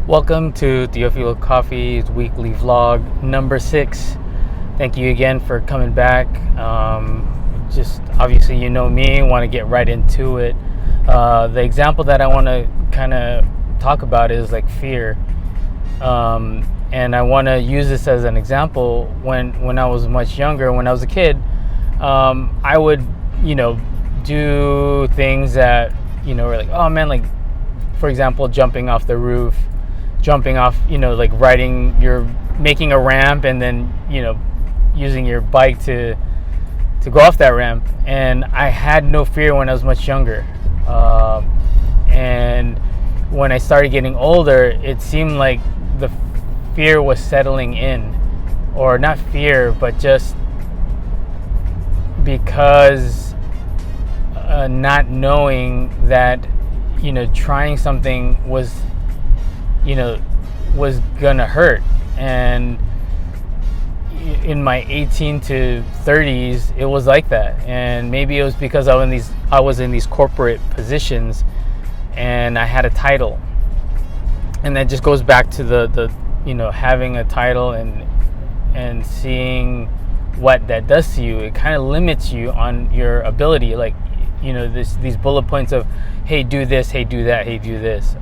Welcome to Teofilo Coffee's weekly vlog number 6. Thank you again for coming back. Just obviously, you know me, want to get right into it. The example that I want to kind of talk about is like fear. And I want to use this as an example. When I was much younger, when I was a kid, I would, do things that, were like, oh man, like, for example, jumping off the roof, like making a ramp and then, using your bike to go off that ramp. And I had no fear when I was much younger. And when I started getting older, it seemed like the fear was settling in, or not fear, but just because not knowing that, trying something was gonna hurt. And in my 18 to 30s, it was like that. And maybe it was because I was in these corporate positions and I had a title. And that just goes back to the having a title and seeing what that does to you. It kind of limits you on your ability. Like, these bullet points of, hey, do this, hey, do that, hey, do this.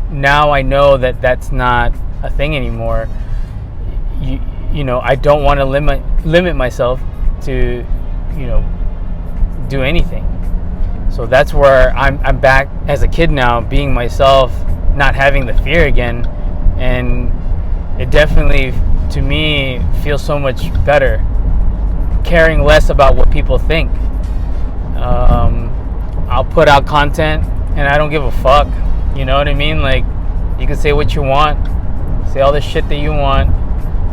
Now I know that that's not a thing anymore. I don't want to limit myself to, do anything. So that's where I'm back as a kid now, being myself, not having the fear again. And it definitely, to me, feels so much better, caring less about what people think. I'll put out content and I don't give a fuck. You know what I mean? Like, you can say what you want, say all the shit that you want,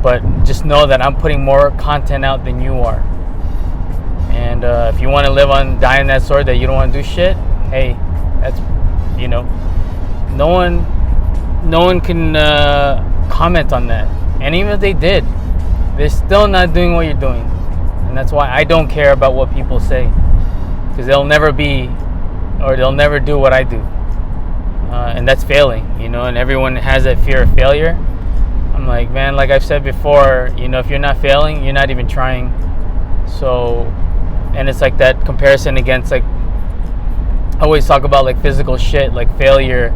but just know that I'm putting more content out than you are. And if you want to live on dying that sword that you don't want to do shit, hey, that's, no one can comment on that. And even if they did, they're still not doing what you're doing. And that's why I don't care about what people say, because they'll never do what I do. And that's failing, and everyone has that fear of failure. I'm like, man, like I've said before, if you're not failing, you're not even trying. So, and it's like that comparison against, like, I always talk about like physical shit, like failure,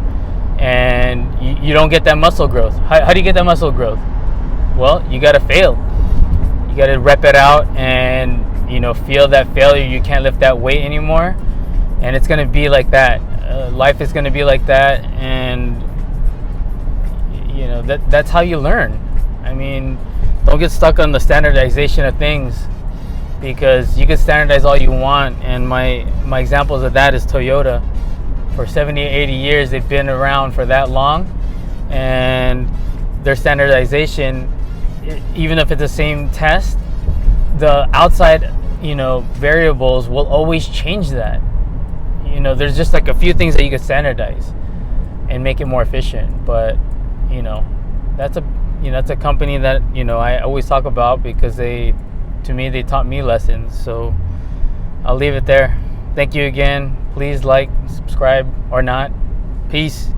and you don't get that muscle growth. How do you get that muscle growth? Well, you got to fail. You got to rep it out and, feel that failure. You can't lift that weight anymore. And it's going to be like that. Life is going to be like that. And, that's how you learn. I mean, don't get stuck on the standardization of things, because you can standardize all you want. And my examples of that is Toyota. For 70, 80 years, they've been around for that long. And their standardization, even if it's the same test, the outside, variables will always change that. There's just like a few things that you can standardize and make it more efficient. But, that's a company that, I always talk about, because they taught me lessons. So I'll leave it there. Thank you again. Please like, subscribe, or not. Peace.